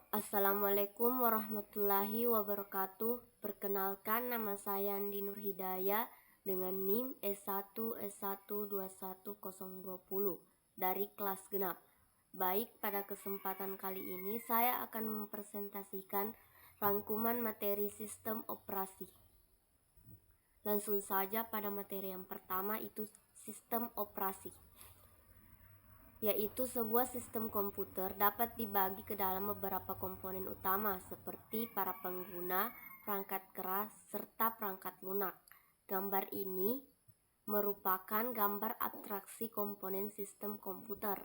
Assalamualaikum warahmatullahi wabarakatuh. Perkenalkan, nama saya Andi Nur Hidayah dengan NIM S1S1212020 dari kelas genap. Baik, pada kesempatan kali ini saya akan mempresentasikan rangkuman materi sistem operasi. Langsung saja pada materi yang pertama, itu sistem operasi, yaitu sebuah sistem komputer dapat dibagi ke dalam beberapa komponen utama seperti para pengguna, perangkat keras, serta perangkat lunak. Gambar ini merupakan gambar abstraksi komponen sistem komputer.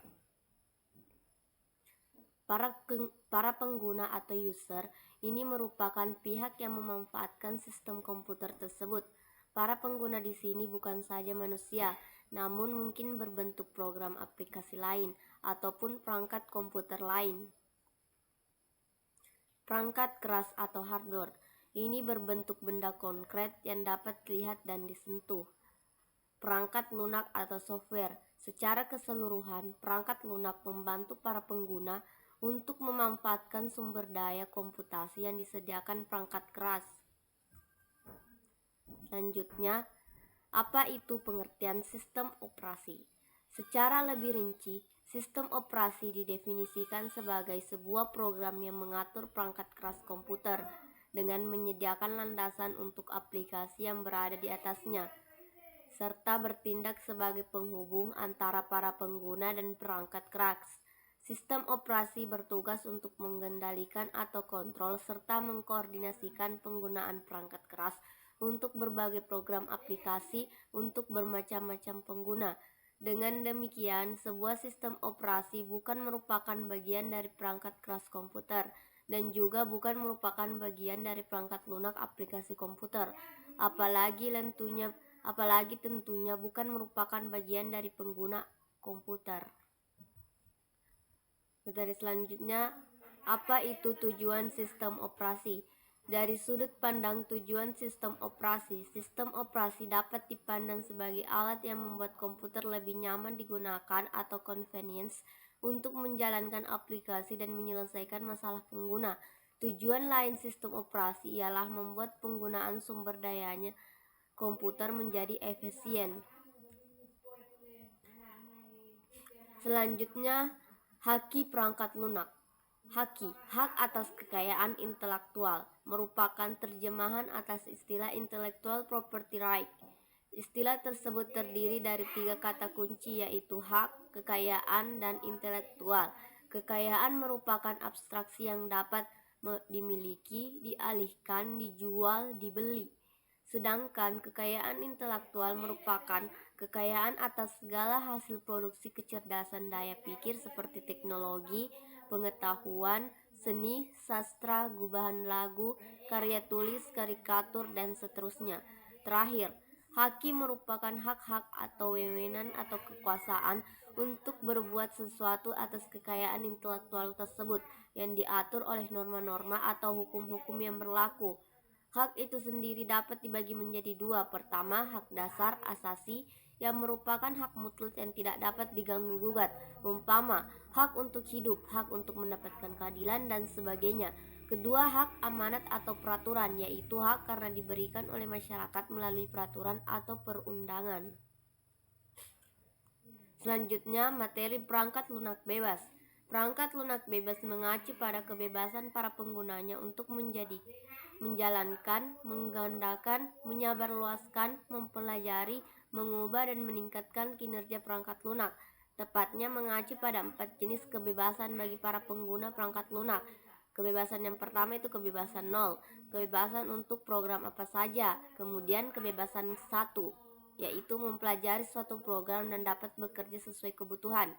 Para pengguna atau user ini merupakan pihak yang memanfaatkan sistem komputer tersebut. Para pengguna di sini bukan saja manusia, namun mungkin berbentuk program aplikasi lain ataupun perangkat komputer lain. Perangkat keras atau hardware ini berbentuk benda konkret yang dapat dilihat dan disentuh. Perangkat lunak atau software, secara keseluruhan, perangkat lunak membantu para pengguna untuk memanfaatkan sumber daya komputasi yang disediakan perangkat keras. Selanjutnya, apa itu pengertian sistem operasi? Secara lebih rinci, sistem operasi didefinisikan sebagai sebuah program yang mengatur perangkat keras komputer dengan menyediakan landasan untuk aplikasi yang berada di atasnya, serta bertindak sebagai penghubung antara para pengguna dan perangkat keras. Sistem operasi bertugas untuk mengendalikan atau kontrol serta mengkoordinasikan penggunaan perangkat keras untuk berbagai program aplikasi untuk bermacam-macam pengguna. Dengan demikian, sebuah sistem operasi bukan merupakan bagian dari perangkat keras komputer dan juga bukan merupakan bagian dari perangkat lunak aplikasi komputer, apalagi tentunya bukan merupakan bagian dari pengguna komputer. Materi selanjutnya, apa itu tujuan sistem operasi? Dari sudut pandang tujuan sistem operasi dapat dipandang sebagai alat yang membuat komputer lebih nyaman digunakan atau convenience untuk menjalankan aplikasi dan menyelesaikan masalah pengguna. Tujuan lain sistem operasi ialah membuat penggunaan sumber dayanya komputer menjadi efisien. Selanjutnya, haki perangkat lunak. Haki, hak atas kekayaan intelektual, merupakan terjemahan atas istilah intellectual property right. Istilah tersebut terdiri dari 3 kata kunci, yaitu hak, kekayaan, dan intelektual. Kekayaan merupakan abstraksi yang dapat dimiliki, dialihkan, dijual, dibeli. Sedangkan kekayaan intelektual merupakan kekayaan atas segala hasil produksi kecerdasan daya pikir seperti teknologi, pengetahuan, seni, sastra, gubahan lagu, karya tulis, karikatur, dan seterusnya. Terakhir, haki merupakan hak-hak atau wewenang atau kekuasaan untuk berbuat sesuatu atas kekayaan intelektual tersebut yang diatur oleh norma-norma atau hukum-hukum yang berlaku. Hak itu sendiri dapat dibagi menjadi 2. Pertama, hak dasar asasi yang merupakan hak mutlak yang tidak dapat diganggu-gugat, umpama hak untuk hidup, hak untuk mendapatkan keadilan, dan sebagainya. Kedua, hak amanat atau peraturan, yaitu hak karena diberikan oleh masyarakat melalui peraturan atau perundangan. Selanjutnya, materi perangkat lunak bebas. Perangkat lunak bebas mengacu pada kebebasan para penggunanya untuk menjalankan, menggandakan, menyebarluaskan, mempelajari, mengubah, dan meningkatkan kinerja perangkat lunak. Tepatnya mengacu pada 4 jenis kebebasan bagi para pengguna perangkat lunak. Kebebasan yang pertama itu kebebasan 0, kebebasan untuk program apa saja. Kemudian kebebasan 1, yaitu mempelajari suatu program dan dapat bekerja sesuai kebutuhan.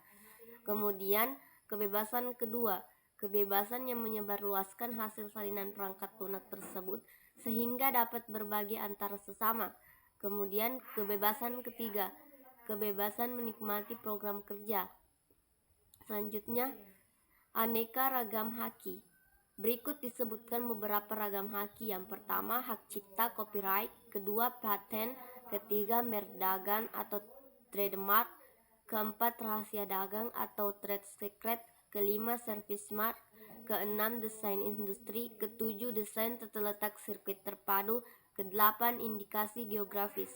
Kemudian kebebasan kedua, kebebasan yang menyebarluaskan hasil salinan perangkat lunak tersebut sehingga dapat berbagi antara sesama. Kemudian kebebasan ketiga, kebebasan menikmati program kerja. Selanjutnya, aneka ragam haki. Berikut disebutkan beberapa ragam haki. Yang pertama, hak cipta copyright, kedua paten, ketiga merek dagang atau trademark, keempat rahasia dagang atau trade secret, kelima service mark, Keenam, desain industri. Ketujuh, desain tata letak sirkuit terpadu. Kedelapan, indikasi geografis.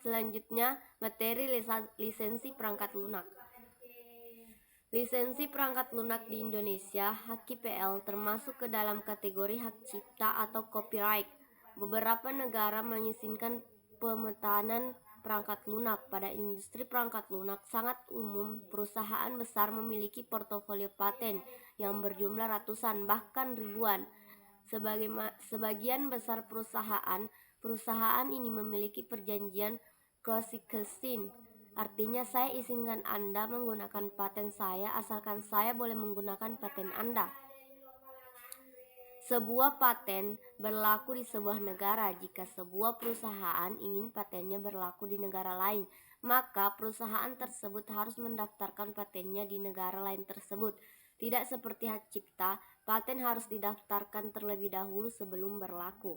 Selanjutnya, materi lisensi perangkat lunak. Lisensi perangkat lunak di Indonesia, HKPL, termasuk ke dalam kategori hak cipta atau copyright. Beberapa negara mengizinkan pemetaan perangkat lunak. Pada industri perangkat lunak sangat umum, perusahaan besar memiliki portofolio paten yang berjumlah ratusan bahkan ribuan. Sebagian besar perusahaan ini memiliki perjanjian cross-licensing. Artinya saya izinkan Anda menggunakan paten saya asalkan saya boleh menggunakan paten Anda. Sebuah paten berlaku di sebuah negara. Jika sebuah perusahaan ingin patennya berlaku di negara lain, maka perusahaan tersebut harus mendaftarkan patennya di negara lain tersebut. Tidak seperti hak cipta, paten harus didaftarkan terlebih dahulu sebelum berlaku.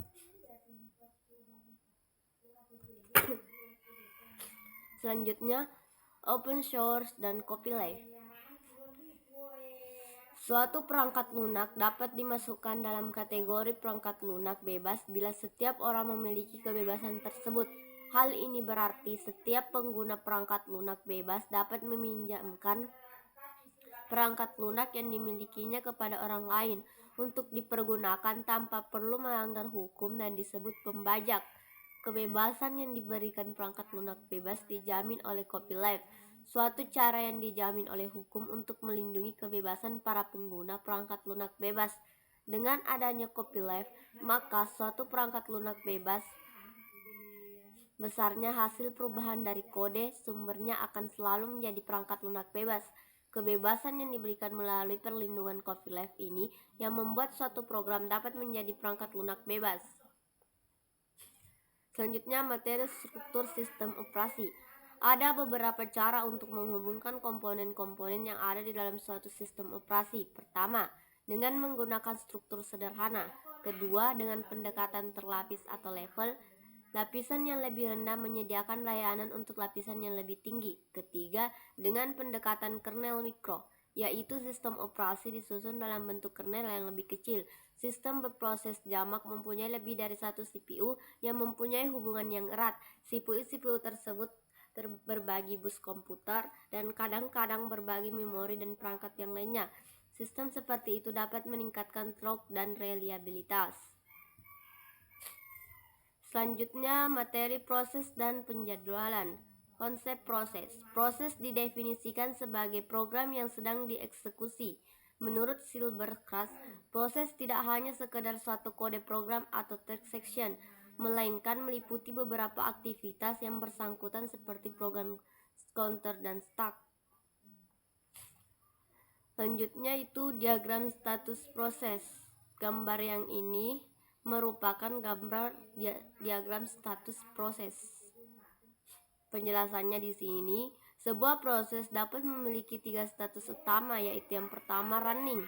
Selanjutnya, open source dan copyleft. Suatu perangkat lunak dapat dimasukkan dalam kategori perangkat lunak bebas bila setiap orang memiliki kebebasan tersebut. Hal ini berarti setiap pengguna perangkat lunak bebas dapat meminjamkan perangkat lunak yang dimilikinya kepada orang lain untuk dipergunakan tanpa perlu melanggar hukum dan disebut pembajak. Kebebasan yang diberikan perangkat lunak bebas dijamin oleh copyleft, suatu cara yang dijamin oleh hukum untuk melindungi kebebasan para pengguna perangkat lunak bebas. Dengan adanya copyleft, maka suatu perangkat lunak bebas besarnya hasil perubahan dari kode sumbernya akan selalu menjadi perangkat lunak bebas. Kebebasan yang diberikan melalui perlindungan copyleft ini yang membuat suatu program dapat menjadi perangkat lunak bebas. Selanjutnya, materi struktur sistem operasi. Ada beberapa cara untuk menghubungkan komponen-komponen yang ada di dalam suatu sistem operasi. Pertama, dengan menggunakan struktur sederhana. Kedua, dengan pendekatan terlapis atau level. Lapisan yang lebih rendah menyediakan layanan untuk lapisan yang lebih tinggi. Ketiga, dengan pendekatan kernel mikro, yaitu sistem operasi disusun dalam bentuk kernel yang lebih kecil. Sistem berproses jamak mempunyai lebih dari satu CPU yang mempunyai hubungan yang erat. CPU tersebut berbagi bus komputer dan kadang-kadang berbagi memori dan perangkat yang lainnya. Sistem seperti itu dapat meningkatkan throughput dan reliabilitas. Selanjutnya, materi proses dan penjadwalan. Konsep proses. Proses didefinisikan sebagai program yang sedang dieksekusi. Menurut Silbercrest, proses tidak hanya sekedar suatu kode program atau text section, melainkan meliputi beberapa aktivitas yang bersangkutan seperti program counter dan stack. Selanjutnya itu diagram status proses. Gambar yang ini merupakan gambar diagram status proses. Penjelasannya di sini, sebuah proses dapat memiliki 3 status utama, yaitu yang pertama running,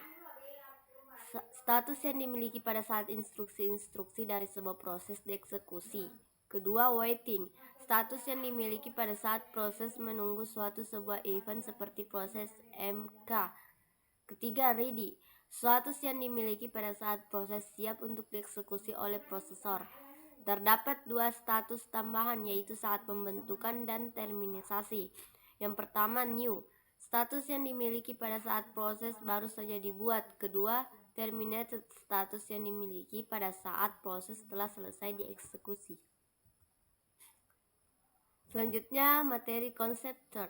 status yang dimiliki pada saat instruksi-instruksi dari sebuah proses dieksekusi. Kedua, waiting, status yang dimiliki pada saat proses menunggu sebuah event seperti proses MK. Ketiga, ready, status yang dimiliki pada saat proses siap untuk dieksekusi oleh prosesor. Terdapat 2 status tambahan, yaitu saat pembentukan dan terminasi. Yang pertama, new, status yang dimiliki pada saat proses baru saja dibuat. Kedua, terminated, status yang dimiliki pada saat proses telah selesai dieksekusi. Selanjutnya, materi konsep thread.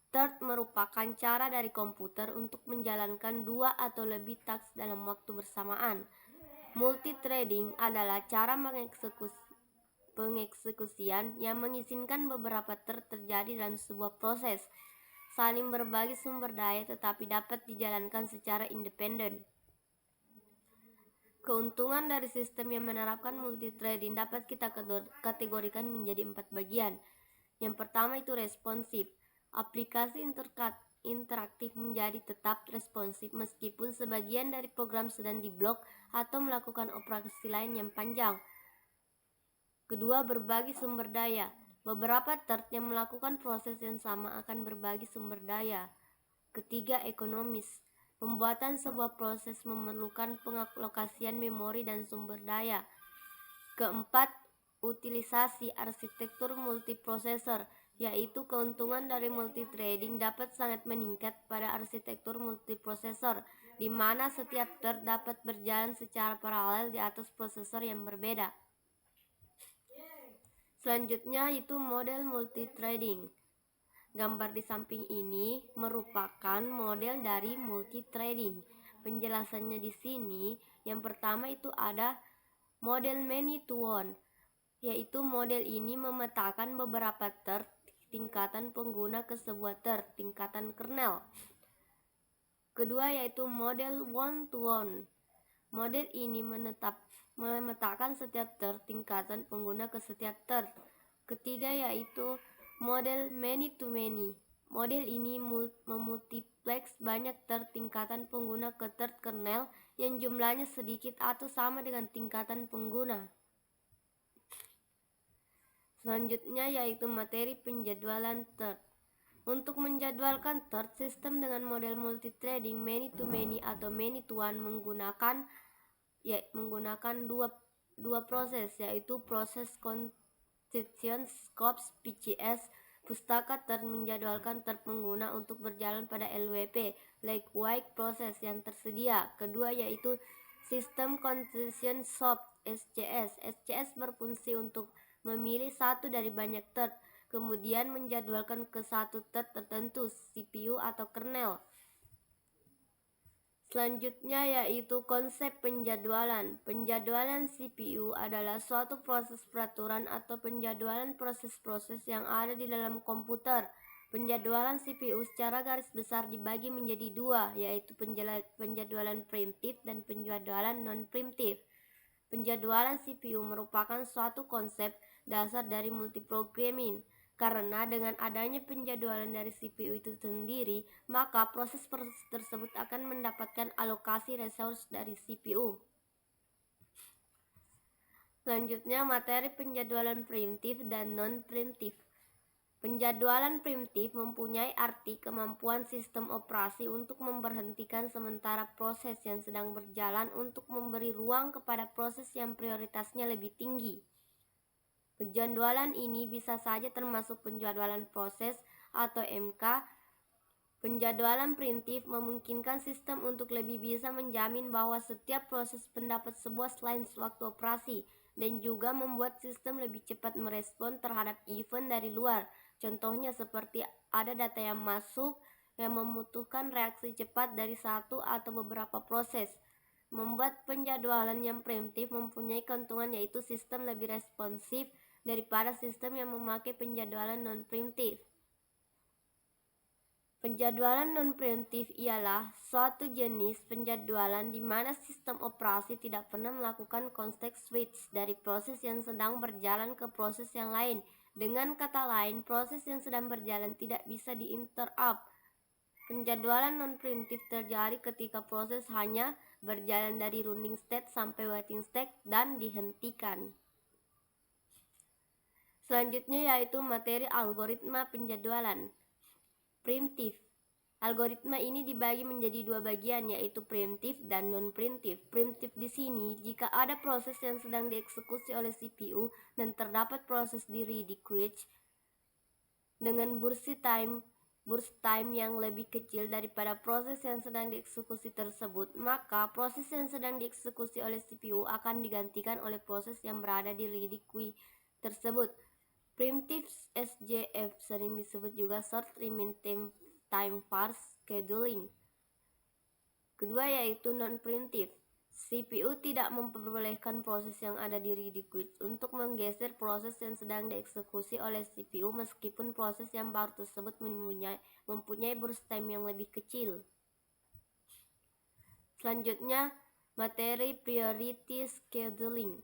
Thread merupakan cara dari komputer untuk menjalankan 2 atau lebih task dalam waktu bersamaan. Multithreading adalah cara pengeksekusian yang mengizinkan beberapa thread terjadi dalam sebuah proses, saling berbagi sumber daya tetapi dapat dijalankan secara independen. Keuntungan dari sistem yang menerapkan multithreading dapat kita kategorikan menjadi 4 bagian. Yang pertama itu responsif. Aplikasi interaktif menjadi tetap responsif meskipun sebagian dari program sedang diblok atau melakukan operasi lain yang panjang. Kedua, berbagi sumber daya. Beberapa thread yang melakukan proses yang sama akan berbagi sumber daya. Ketiga, ekonomis. Pembuatan sebuah proses memerlukan pengalokasian memori dan sumber daya. Keempat, utilisasi arsitektur multiprosesor, yaitu keuntungan dari multithreading dapat sangat meningkat pada arsitektur multiprosesor, di mana setiap thread dapat berjalan secara paralel di atas prosesor yang berbeda. Selanjutnya itu model multithreading. Gambar di samping ini merupakan model dari multithreading. Penjelasannya di sini, yang pertama itu ada model many to one, yaitu model ini memetakan beberapa thread tingkatan pengguna ke sebuah thread tingkatan kernel. Kedua yaitu model one to one. Model ini memetakan setiap thread tingkatan pengguna ke setiap thread. Ketiga yaitu model many to many. Model ini memultiplex banyak thread tingkatan pengguna ke thread kernel yang jumlahnya sedikit atau sama dengan tingkatan pengguna. Selanjutnya yaitu materi penjadwalan thread. Untuk menjadwalkan thread sistem dengan model multithreading many to many atau many to one menggunakan dua proses, yaitu proses Constitution Scopes PCS. Pustaka thread menjadwalkan thread pengguna untuk berjalan pada LWP Likewise proses yang tersedia. Kedua yaitu System Constitution Scopes SCS. SCS berfungsi untuk memilih satu dari banyak thread, kemudian menjadwalkan ke satu thread tertentu, CPU atau kernel. Selanjutnya yaitu konsep penjadwalan. Penjadwalan CPU adalah suatu proses peraturan atau penjadwalan proses-proses yang ada di dalam komputer. Penjadwalan CPU secara garis besar dibagi menjadi dua, yaitu penjadwalan preemptif dan penjadwalan non-preemptif. Penjadwalan CPU merupakan suatu konsep dasar dari multiprogramming. Karena dengan adanya penjadwalan dari CPU itu sendiri, maka proses-proses tersebut akan mendapatkan alokasi resource dari CPU. Selanjutnya materi penjadwalan preemptif dan non-preemptif. Penjadwalan preemptif mempunyai arti kemampuan sistem operasi untuk memberhentikan sementara proses yang sedang berjalan untuk memberi ruang kepada proses yang prioritasnya lebih tinggi. Penjadwalan ini bisa saja termasuk penjadwalan proses atau MK. Penjadwalan preemptif memungkinkan sistem untuk lebih bisa menjamin bahwa setiap proses mendapat sebuah selain waktu operasi dan juga membuat sistem lebih cepat merespon terhadap event dari luar. Contohnya seperti ada data yang masuk yang membutuhkan reaksi cepat dari satu atau beberapa proses. Membuat penjadwalan yang preemptif mempunyai keuntungan yaitu sistem lebih responsif daripada sistem yang memakai penjadwalan non-preemptif. Penjadwalan non-preemptif ialah suatu jenis penjadwalan di mana sistem operasi tidak pernah melakukan context switch dari proses yang sedang berjalan ke proses yang lain. Dengan kata lain, proses yang sedang berjalan tidak bisa di-interrupt. Penjadwalan non-preemptif terjadi ketika proses hanya berjalan dari running state sampai waiting state dan dihentikan. Selanjutnya yaitu materi algoritma penjadwalan. Preemptif. Algoritma ini dibagi menjadi dua bagian, yaitu preemptif dan non-preemptif. Preemptif di sini jika ada proses yang sedang dieksekusi oleh CPU dan terdapat proses di ready-queue dengan burst time yang lebih kecil daripada proses yang sedang dieksekusi tersebut, maka proses yang sedang dieksekusi oleh CPU akan digantikan oleh proses yang berada di ready-queue tersebut. Preemptive SJF sering disebut juga short remain time fast scheduling. Kedua yaitu non-preemptive. CPU tidak memperbolehkan proses yang ada di ready-queue untuk menggeser proses yang sedang dieksekusi oleh CPU meskipun proses yang baru tersebut mempunyai burst time yang lebih kecil. Selanjutnya, materi priority scheduling.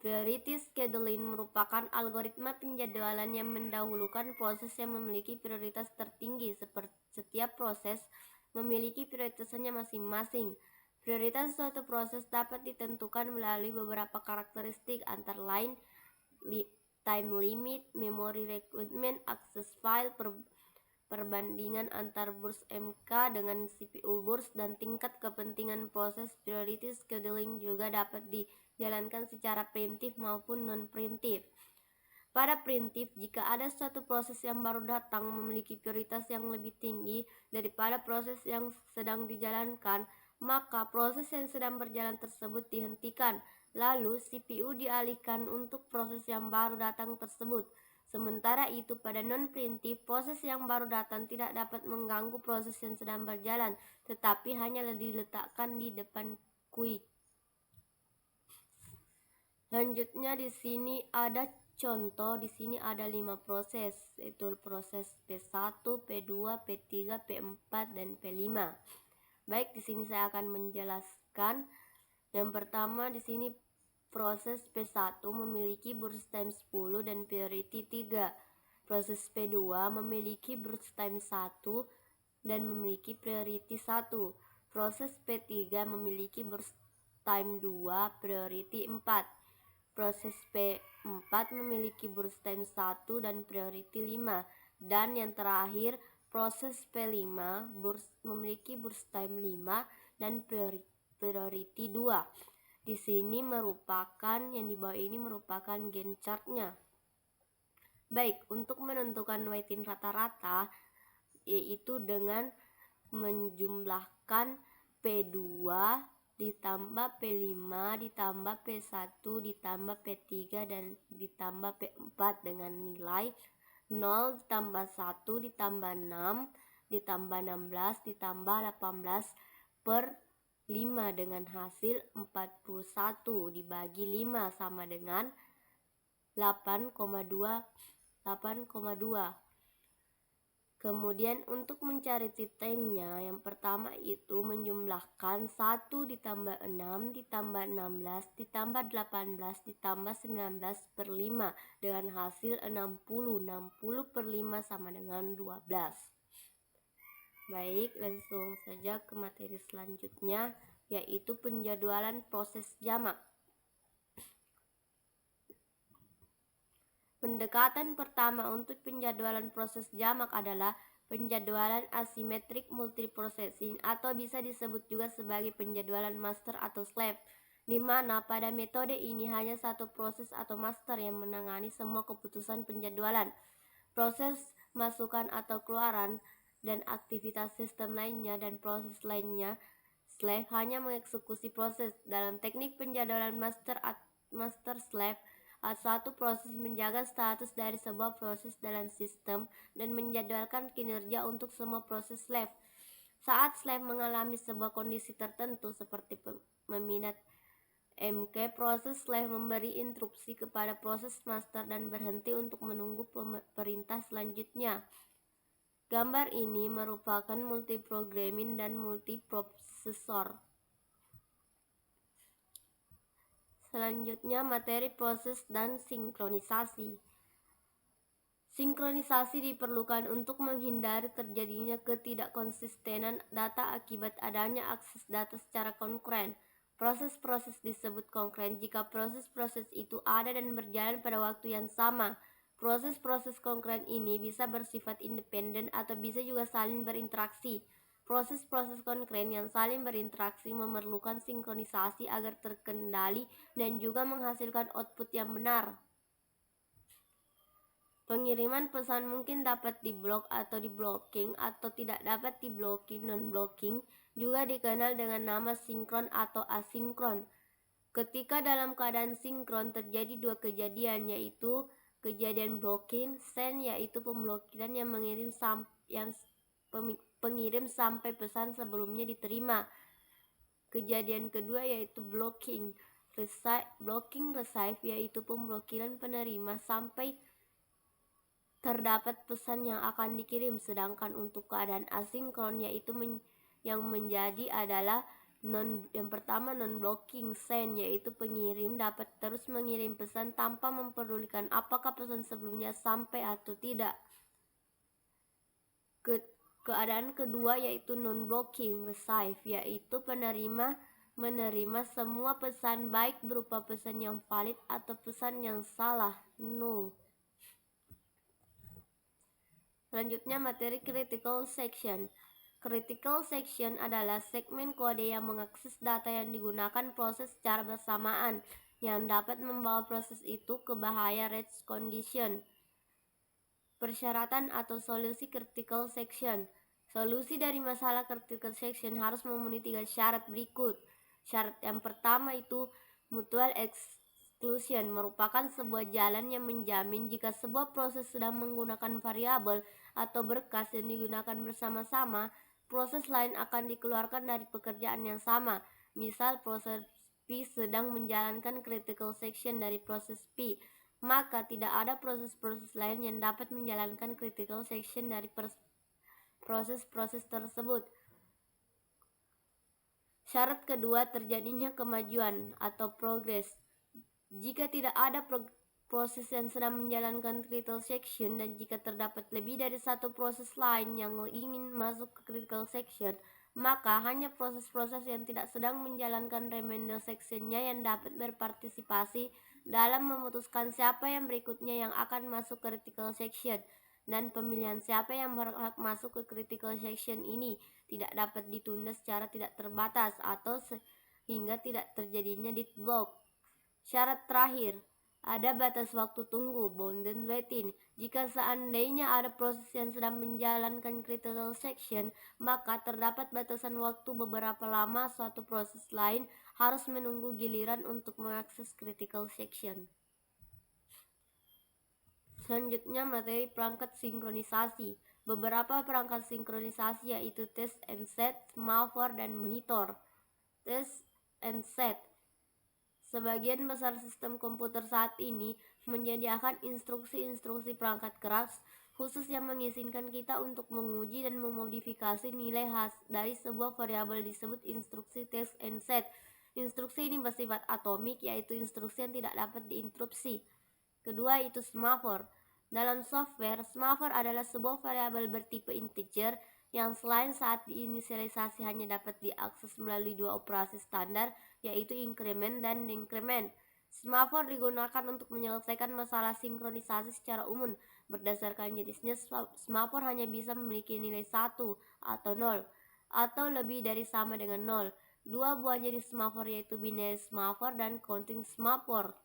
Priority scheduling merupakan algoritma penjadwalan yang mendahulukan proses yang memiliki prioritas tertinggi. Setiap proses memiliki prioritasnya masing-masing. Prioritas suatu proses dapat ditentukan melalui beberapa karakteristik antara lain time limit, memory requirement, access file, perbandingan antar burs MK dengan CPU burs, dan tingkat kepentingan proses priority scheduling juga dapat dijalankan secara preemptif maupun non-preemptif. Pada preemptif, jika ada suatu proses yang baru datang memiliki prioritas yang lebih tinggi daripada proses yang sedang dijalankan, maka proses yang sedang berjalan tersebut dihentikan, lalu CPU dialihkan untuk proses yang baru datang tersebut. Sementara itu, pada non-preemptif, proses yang baru datang tidak dapat mengganggu proses yang sedang berjalan, tetapi hanya diletakkan di depan queue. Selanjutnya di sini ada contoh. Di sini ada 5 proses, yaitu proses P1, P2, P3, P4, dan P5. Baik, di sini saya akan menjelaskan. Yang pertama di sini proses P1 memiliki burst time 10 dan priority 3. Proses P2 memiliki burst time 1 dan memiliki priority 1. Proses P3 memiliki burst time 2, priority 4. Proses P4 memiliki burst time 1 dan priority 5. Dan yang terakhir, proses P5 memiliki burst time 5 dan priority 2. Di sini merupakan, yang di bawah ini merupakan Gantt chart-nya. Baik, untuk menentukan waiting rata-rata, yaitu dengan menjumlahkan P2 ditambah P5 ditambah P1 ditambah P3 dan ditambah P4 dengan nilai 0 ditambah 1 ditambah 6 ditambah 16 ditambah 18 per 5 dengan hasil 41 dibagi 5 sama dengan 8,2. Kemudian untuk mencari titanya, yang pertama itu menjumlahkan 1 ditambah 6 ditambah 16 ditambah 18 ditambah 19 per 5 dengan hasil 60. 60 per 5 sama dengan 12. Baik, langsung saja ke materi selanjutnya, yaitu penjadwalan proses jamak. Pendekatan pertama untuk penjadwalan proses jamak adalah penjadwalan asymmetric multiprocessing, atau bisa disebut juga sebagai penjadwalan master atau slave, di mana pada metode ini hanya satu proses atau master yang menangani semua keputusan penjadwalan, proses masukan atau keluaran, dan aktivitas sistem lainnya, dan proses lainnya slave hanya mengeksekusi proses. Dalam teknik penjadwalan master slave, satu proses menjaga status dari sebuah proses dalam sistem dan menjadwalkan kinerja untuk semua proses slave. Saat slave mengalami sebuah kondisi tertentu seperti meminat MK, proses slave memberi instruksi kepada proses master dan berhenti untuk menunggu perintah selanjutnya. Gambar ini merupakan multiprogramming dan multiprosesor. Selanjutnya materi proses dan sinkronisasi. Sinkronisasi diperlukan untuk menghindari terjadinya ketidakkonsistenan data akibat adanya akses data secara konkuren. Proses-proses disebut konkuren jika proses-proses itu ada dan berjalan pada waktu yang sama. Proses-proses konkuren ini bisa bersifat independen atau bisa juga saling berinteraksi. Proses-proses konkuren yang saling berinteraksi memerlukan sinkronisasi agar terkendali dan juga menghasilkan output yang benar. Pengiriman pesan mungkin dapat diblok atau diblocking atau tidak dapat diblocking. Non-blocking juga dikenal dengan nama sinkron atau asinkron. Ketika dalam keadaan sinkron terjadi dua kejadian, yaitu kejadian blocking, send yaitu pemblokiran yang pengirim sampai pesan sebelumnya diterima. Kejadian kedua yaitu blocking receive yaitu pemblokiran penerima sampai terdapat pesan yang akan dikirim. Sedangkan untuk keadaan asinkron yaitu yang menjadi adalah yang pertama non-blocking send, yaitu pengirim dapat terus mengirim pesan tanpa mempedulikan apakah pesan sebelumnya sampai atau tidak. Keadaan kedua yaitu non-blocking receive, yaitu penerima menerima semua pesan baik berupa pesan yang valid atau pesan yang salah null. Selanjutnya materi critical section. Critical section adalah segmen kode yang mengakses data yang digunakan proses secara bersamaan yang dapat membawa proses itu ke bahaya race condition. Persyaratan atau solusi critical section. Solusi dari masalah critical section harus memenuhi 3 syarat berikut. Syarat yang pertama itu mutual exclusion, merupakan sebuah jalan yang menjamin jika sebuah proses sedang menggunakan variabel atau berkas yang digunakan bersama-sama, proses lain akan dikeluarkan dari pekerjaan yang sama. Misal proses P sedang menjalankan critical section dari proses P, maka tidak ada proses-proses lain yang dapat menjalankan critical section dari proses-proses tersebut. Syarat kedua, terjadinya kemajuan atau progres. Jika tidak ada proses yang sedang menjalankan critical section dan jika terdapat lebih dari satu proses lain yang ingin masuk ke critical section, maka hanya proses-proses yang tidak sedang menjalankan remainder sectionnya yang dapat berpartisipasi dalam memutuskan siapa yang berikutnya yang akan masuk ke critical section, dan pemilihan siapa yang berhak masuk ke critical section ini tidak dapat ditunda secara tidak terbatas atau sehingga tidak terjadinya deadlock. Syarat terakhir, ada batas waktu tunggu, bounded waiting. Jika seandainya ada proses yang sedang menjalankan critical section, maka terdapat batasan waktu beberapa lama suatu proses lain harus menunggu giliran untuk mengakses critical section. Selanjutnya materi perangkat sinkronisasi. Beberapa perangkat sinkronisasi yaitu test and set, semaphore, dan monitor. Test and set. Sebagian besar sistem komputer saat ini menyediakan instruksi-instruksi perangkat keras khusus yang mengizinkan kita untuk menguji dan memodifikasi nilai dari sebuah variabel disebut instruksi test and set. Instruksi ini bersifat atomik, yaitu instruksi yang tidak dapat diinterupsi. Kedua itu semaphore. Dalam software, semaphore adalah sebuah variabel bertipe integer yang selain saat diinisialisasi hanya dapat diakses melalui dua operasi standar, yaitu increment dan decrement. Semaphore digunakan untuk menyelesaikan masalah sinkronisasi secara umum. Berdasarkan jenisnya, semaphore hanya bisa memiliki nilai 1 atau 0 atau lebih dari sama dengan 0. Dua buah jenis semaphore yaitu binary semaphore dan counting semaphore.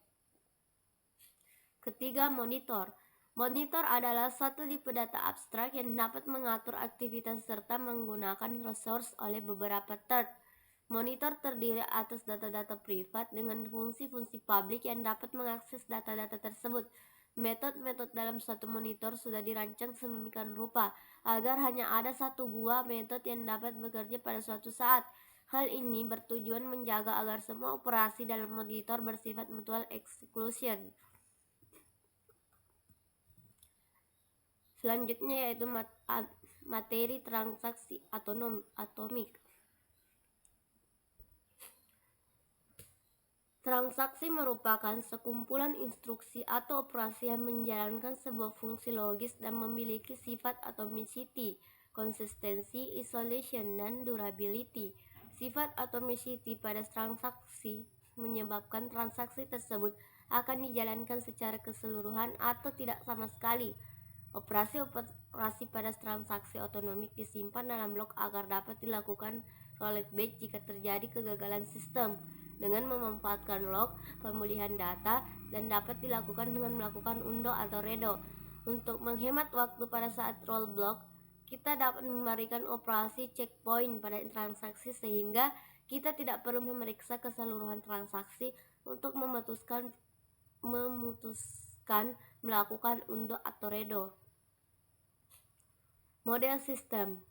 Ketiga, monitor. Monitor adalah suatu tipe data abstrak yang dapat mengatur aktivitas serta menggunakan resource oleh beberapa third. Monitor terdiri atas data-data privat dengan fungsi-fungsi publik yang dapat mengakses data-data tersebut. Metode-metode dalam suatu monitor sudah dirancang sedemikian rupa agar hanya ada satu buah metode yang dapat bekerja pada suatu saat. Hal ini bertujuan menjaga agar semua operasi dalam monitor bersifat mutual exclusion. Selanjutnya yaitu materi transaksi atomik. Transaksi merupakan sekumpulan instruksi atau operasi yang menjalankan sebuah fungsi logis dan memiliki sifat atomicity, konsistensi, isolation, dan durability. Sifat atomicity pada transaksi menyebabkan transaksi tersebut akan dijalankan secara keseluruhan atau tidak sama sekali. Operasi-operasi pada transaksi otonomik disimpan dalam blok agar dapat dilakukan rollback jika terjadi kegagalan sistem dengan memanfaatkan log pemulihan data dan dapat dilakukan dengan melakukan undo atau redo. Untuk menghemat waktu pada saat rollback, kita dapat memberikan operasi checkpoint pada transaksi sehingga kita tidak perlu memeriksa keseluruhan transaksi untuk memutuskan melakukan undo atau redo. Model sistem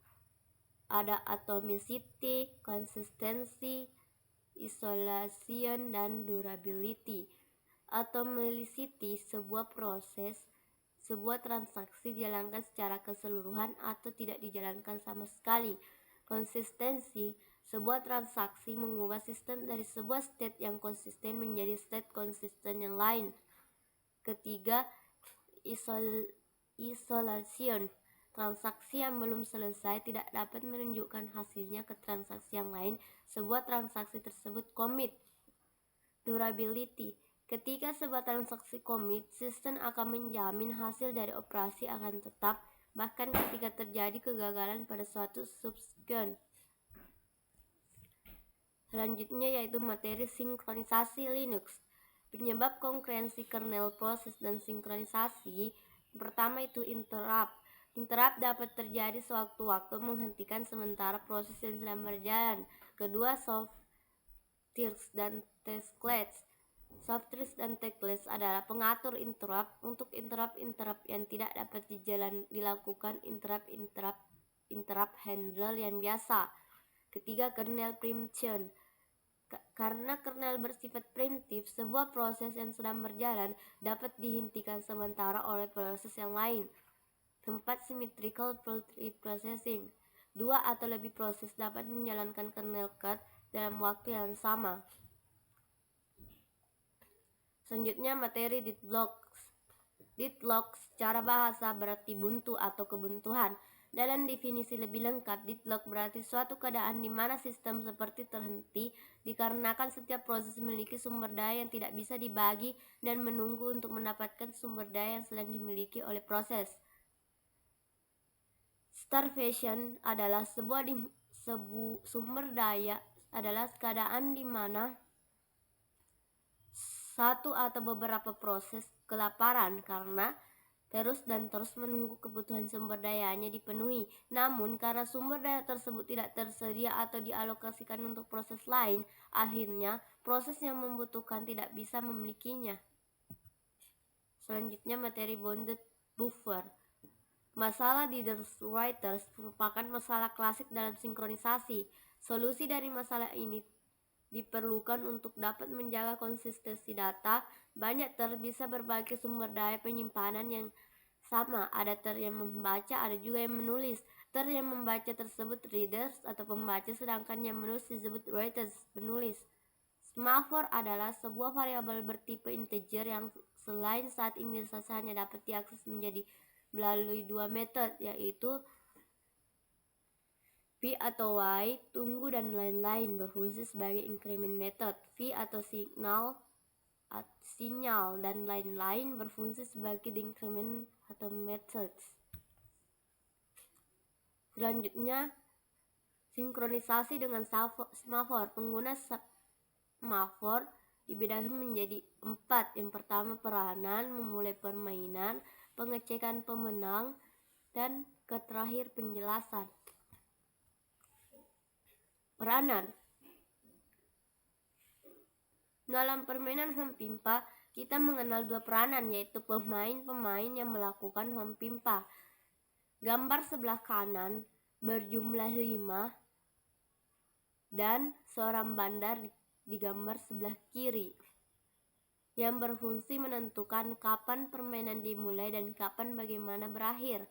ada atomicity, consistency, isolation, dan durability. Atomicity, sebuah transaksi dijalankan secara keseluruhan atau tidak dijalankan sama sekali. Konsistensi, sebuah transaksi mengubah sistem dari sebuah state yang konsisten menjadi state konsisten yang lain. Ketiga, isolation. Transaksi yang belum selesai tidak dapat menunjukkan hasilnya ke transaksi yang lain. Sebuah transaksi tersebut commit. Durability. Ketika sebuah transaksi commit, sistem akan menjamin hasil dari operasi akan tetap bahkan ketika terjadi kegagalan pada suatu subsekuen. Selanjutnya yaitu materi sinkronisasi Linux. Penyebab konkurensi kernel, proses, dan sinkronisasi. Yang pertama itu interrupt. Interrupt dapat terjadi sewaktu-waktu menghentikan sementara proses yang sedang berjalan. Kedua, software dan tecklets. Software dan tecklets adalah pengatur interrupt. Untuk interrupt yang tidak dapat dilakukan interrupt handler yang biasa. Ketiga, kernel preemption. Karena kernel bersifat preemptif, sebuah proses yang sedang berjalan dapat dihentikan sementara oleh proses yang lain. Keempat, symmetrical preprocessing. Dua atau lebih proses dapat menjalankan kernel code dalam waktu yang sama. Selanjutnya materi deadlocks. Deadlock secara bahasa berarti buntu atau kebuntuan. Dalam definisi lebih lengkap, deadlock berarti suatu keadaan di mana sistem seperti terhenti dikarenakan setiap proses memiliki sumber daya yang tidak bisa dibagi dan menunggu untuk mendapatkan sumber daya yang sedang dimiliki oleh proses. Starvation adalah sumber daya adalah keadaan di mana satu atau beberapa proses kelaparan karena terus menunggu kebutuhan sumber dayanya dipenuhi. Namun karena sumber daya tersebut tidak tersedia atau dialokasikan untuk proses lain, akhirnya proses yang membutuhkan tidak bisa memilikinya. Selanjutnya materi bounded buffer. Masalah Dider's writers merupakan masalah klasik dalam sinkronisasi. Solusi dari masalah ini diperlukan untuk dapat menjaga konsistensi data. Banyak bisa berbagi sumber daya penyimpanan yang sama. Ada yang membaca, ada juga yang menulis. Yang membaca tersebut readers atau pembaca, sedangkan yang menulis disebut writers, penulis. Semaphore adalah sebuah variabel bertipe integer yang selain saat inisialisasi hanya dapat diakses menjadi melalui dua metode, yaitu V atau Y, tunggu dan lain-lain, berfungsi sebagai increment method. V atau sinyal dan lain-lain berfungsi sebagai decrement atau methods. Selanjutnya sinkronisasi dengan semaphore. Pengguna semaphore dibedakan menjadi 4. Yang pertama peranan, memulai permainan, pengecekan pemenang, dan terakhir penjelasan. Peranan. Dalam permainan home pimpa, kita mengenal dua peranan, yaitu pemain-pemain yang melakukan home pimpa. Gambar sebelah kanan berjumlah 5 dan seorang bandar di gambar sebelah kiri yang berfungsi menentukan kapan permainan dimulai dan kapan bagaimana berakhir.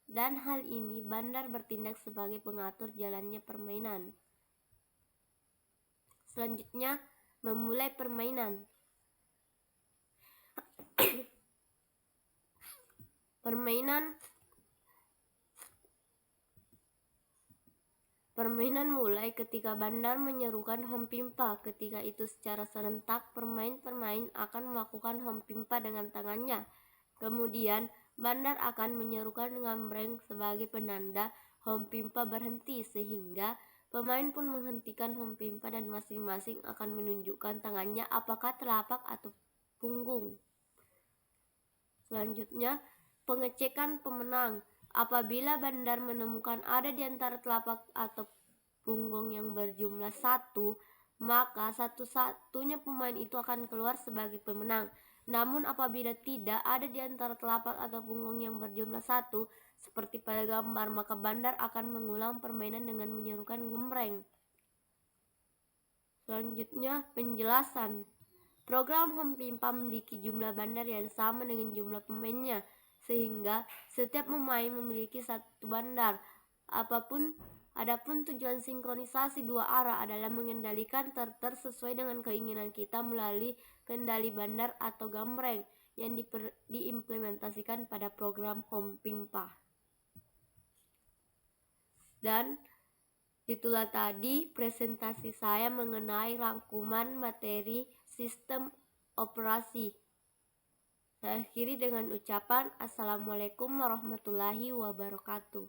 Dan hal ini bandar bertindak sebagai pengatur jalannya permainan. Selanjutnya, memulai permainan. Permainan mulai ketika bandar menyerukan home pimpa. Ketika itu secara serentak pemain akan melakukan home pimpa dengan tangannya. Kemudian bandar akan menyerukan gambreng sebagai penanda home pimpa berhenti, sehingga pemain pun menghentikan home pimpa dan masing-masing akan menunjukkan tangannya apakah telapak atau punggung. Selanjutnya, pengecekan pemenang. Apabila bandar menemukan ada di antara telapak atau punggung yang berjumlah 1, maka satu-satunya pemain itu akan keluar sebagai pemenang. Namun apabila tidak ada di antara telapak atau punggung yang berjumlah 1, seperti pada gambar, maka bandar akan mengulang permainan dengan menyerukan gembreng. Selanjutnya, penjelasan. Program home pimpa memiliki jumlah bandar yang sama dengan jumlah pemainnya, sehingga setiap pemain memiliki satu bandar. Adapun tujuan sinkronisasi dua arah adalah mengendalikan sesuai dengan keinginan kita melalui kendali bandar atau gambreng yang diimplementasikan pada program home pimpa. Dan itulah tadi presentasi saya mengenai rangkuman materi sistem operasi. Saya akhiri dengan ucapan Assalamualaikum warahmatullahi wabarakatuh.